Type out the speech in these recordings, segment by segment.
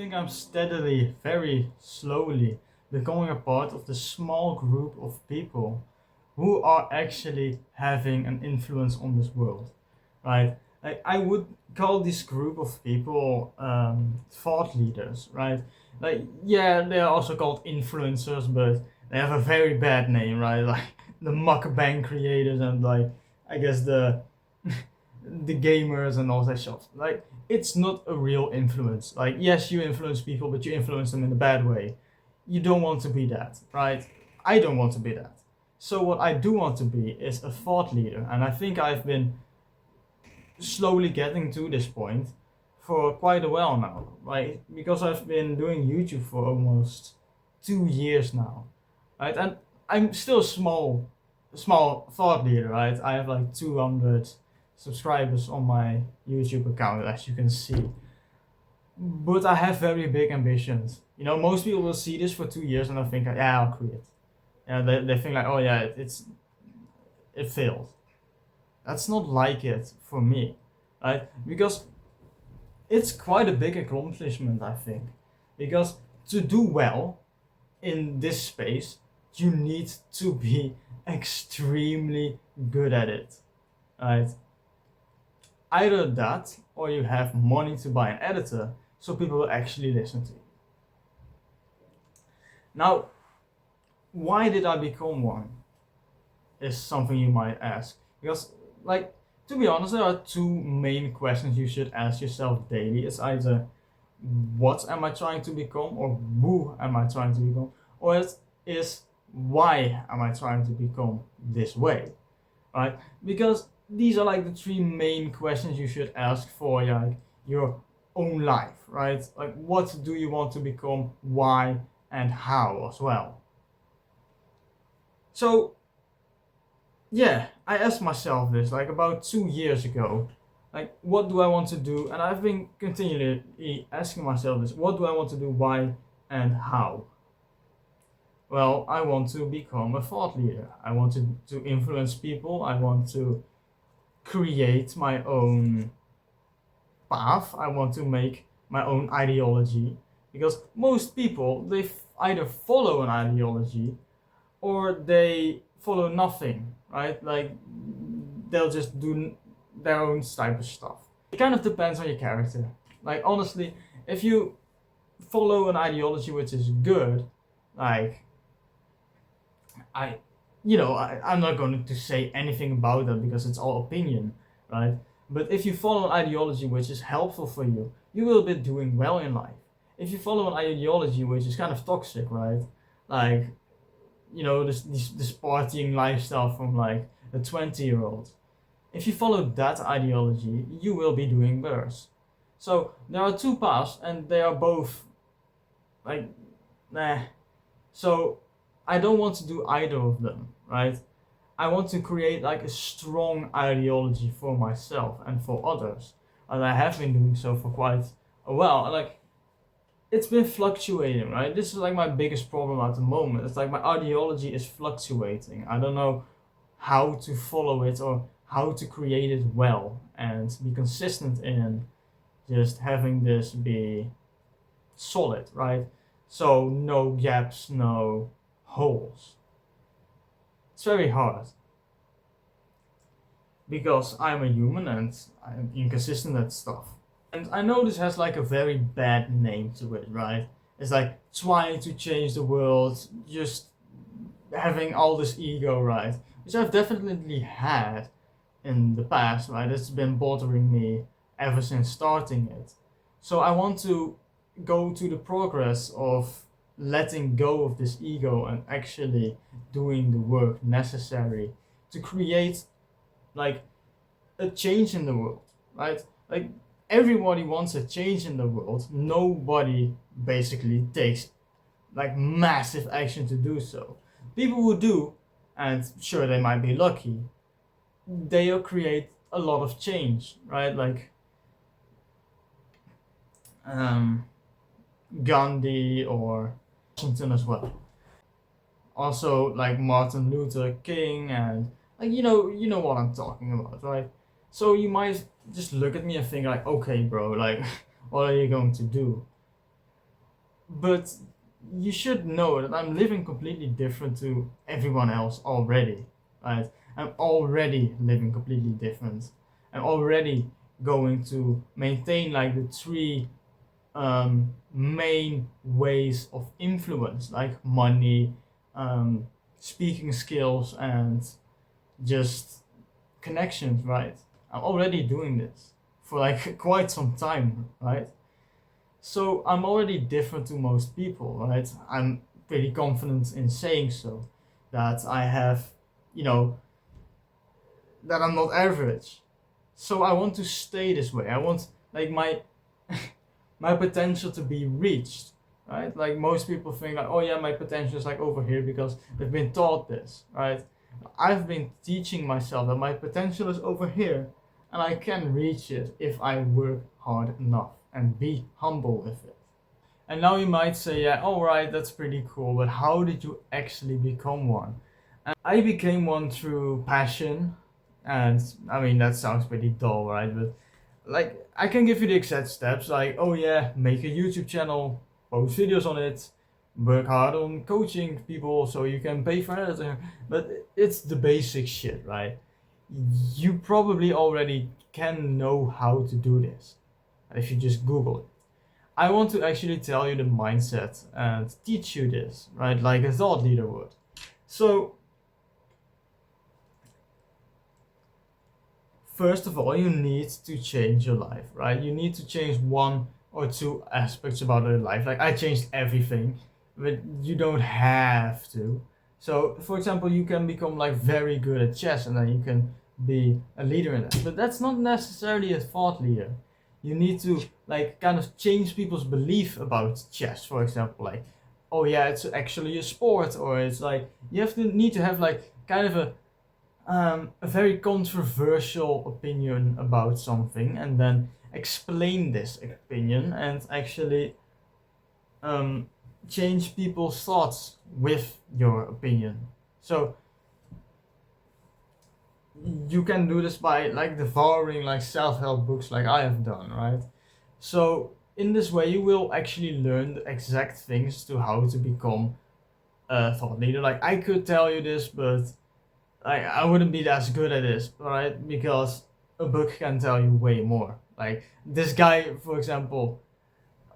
think I'm steadily, very slowly becoming a part of the small group of people who are actually having an influence on this world, right? Like I would call this group of people thought leaders, right? Like yeah, they are also called influencers, but they have a very bad name, right? Like the mukbang creators and like I guess the the gamers and all that stuff. Like it's not a real influence. Like yes, you influence people, but you influence them in a bad way. You don't want to be that, right? I don't want to be that. So what I do want to be is a thought leader, and I think I've been slowly getting to this point for quite a while now, right? Because I've been doing YouTube for almost 2 years now, right? And I'm still small thought leader, right? I have like 200 subscribers on my YouTube account, as you can see. But I have very big ambitions. You know, most people will see this for 2 years and I think, yeah, I'll quit. Yeah, they think like, oh yeah, it failed. That's not like it for me, right? Because it's quite a big accomplishment, I think. Because to do well in this space, you need to be extremely good at it, right? Either that or you have money to buy an editor so people will actually listen to you. Now, why did I become one? Is something you might ask. Because, like, to be honest, there are two main questions you should ask yourself daily. It's either what am I trying to become, or who am I trying to become, or it is why am I trying to become this way, right? Because these are like the three main questions you should ask for like your own life, right? Like what do you want to become, why, and how as well. So yeah, I asked myself this like about 2 years ago. Like, what do I want to do? And I've been continually asking myself this: what do I want to do, why, and how? Well, I want to become a thought leader. I want to influence people. I want to create my own path. I want to make my own ideology. Because most people, they either follow an ideology or they follow nothing, right? Like they'll just do their own type of stuff. It kind of depends on your character. Like honestly, if you follow an ideology which is good, like I'm not going to say anything about that because it's all opinion, right? But if you follow an ideology which is helpful for you, you will be doing well in life. If you follow an ideology which is kind of toxic, right? Like this partying lifestyle from like a 20-year-old. If you follow that ideology, you will be doing worse. So there are two paths, and they are both like, nah. So I don't want to do either of them, right? I want to create like a strong ideology for myself and for others, and I have been doing so for quite a while. Like it's been fluctuating, right? This is like my biggest problem at the moment. It's like my ideology is fluctuating. I don't know how to follow it or how to create it well and be consistent in just having this be solid, right? So no gaps, no holes. It's very hard because I'm a human and I'm inconsistent at stuff. And I know this has like a very bad name to it, right? It's like trying to change the world, just having all this ego, right? Which I've definitely had in the past, right? It's been bothering me ever since starting it. So I want to go to the progress of letting go of this ego and actually doing the work necessary to create like a change in the world, right? Like everybody wants a change in the world. Nobody basically takes like massive action to do so. People who do, and sure they might be lucky, they'll create a lot of change, right? Like Gandhi or Washington as well. Also like Martin Luther King and like you know what I'm talking about, right? So you might just look at me and think like, okay, bro, like what are you going to do? But you should know that I'm living completely different to everyone else already, right? I'm already living completely different. I'm already going to maintain like the three main ways of influence, like money, um, speaking skills, and just connections, right? I'm already doing this for like quite some time, right? So I'm already different to most people, right? I'm pretty confident in saying so, that I have, you know, that I'm not average. So I want to stay this way. I want like my my potential to be reached, right? Like most people think like, oh yeah, my potential is like over here because they've been taught this, right? I've been teaching myself that my potential is over here and I can reach it if I work hard enough and be humble with it. And now you might say, yeah, alright, that's pretty cool, but how did you actually become one? And I became one through passion, and I mean, that sounds pretty dull, right? But like, I can give you the exact steps, like, oh yeah, make a YouTube channel, post videos on it, work hard on coaching people so you can pay for it. But it's the basic shit, right? You probably already can know how to do this if you just Google it. I want to actually tell you the mindset and teach you this, right? Like a thought leader would. So, first of all, you need to change your life, right? You need to change one or two aspects about your life. Like, I changed everything, but you don't have to. So, for example, you can become like very good at chess and then you can be a leader in that. But that's not necessarily a thought leader. You need to like kind of change people's belief about chess, for example, like, oh yeah, it's actually a sport, or it's like you have to need to have like kind of a very controversial opinion about something and then explain this opinion and actually um, change people's thoughts with your opinion. So you can do this by like devouring like self-help books like I have done, right? So in this way you will actually learn the exact things to how to become a thought leader. Like I could tell you this, but I wouldn't be as good at this, right? Because a book can tell you way more. Like this guy, for example,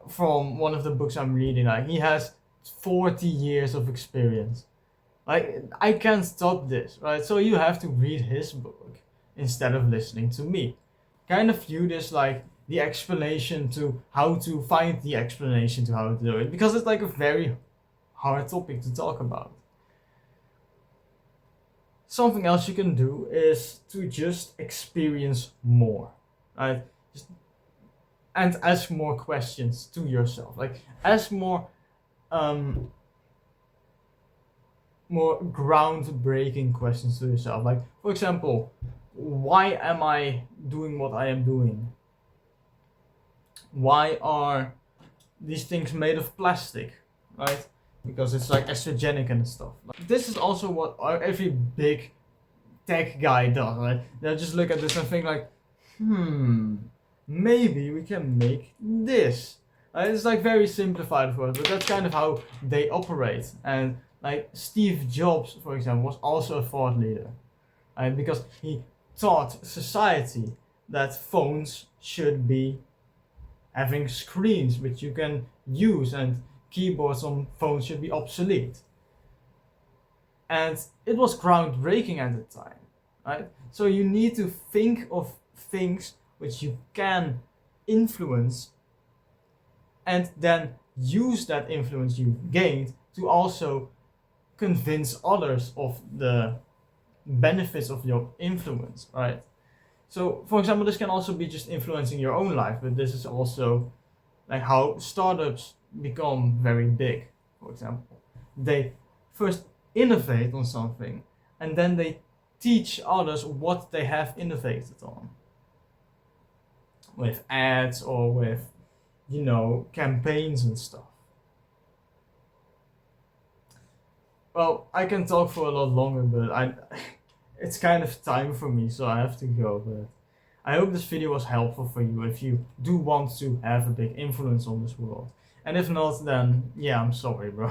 from one of the books I'm reading, like he has 40 years of experience. Like I can't stop this, right? So you have to read his book instead of listening to me. Kind of view this like the explanation to how to find the explanation to how to do it, because it's like a very hard topic to talk about. Something else you can do is to just experience more, right? Just, and ask more questions to yourself. Like ask um more groundbreaking questions to yourself. Like for example, why am I doing what I am doing? Why are these things made of plastic, right? Because it's like estrogenic and stuff. Like, this is also what every big tech guy does, right? They'll just look at this and think like, maybe we can make this. It's like very simplified for us, but that's kind of how they operate. And like Steve Jobs, for example, was also a thought leader, right? Because he taught society that phones should be having screens which you can use and keyboards on phones should be obsolete. And it was groundbreaking at the time, right? So you need to think of things which you can influence and then use that influence you've gained to also convince others of the benefits of your influence, right? So, for example, this can also be just influencing your own life, but this is also like how startups become very big, for example. They first innovate on something and then they teach others what they have innovated on with ads or with, campaigns and stuff. Well, I can talk for a lot longer, but it's kind of time for me, so I have to go. But I hope this video was helpful for you if you do want to have a big influence on this world. And if not, then yeah, I'm sorry, bro.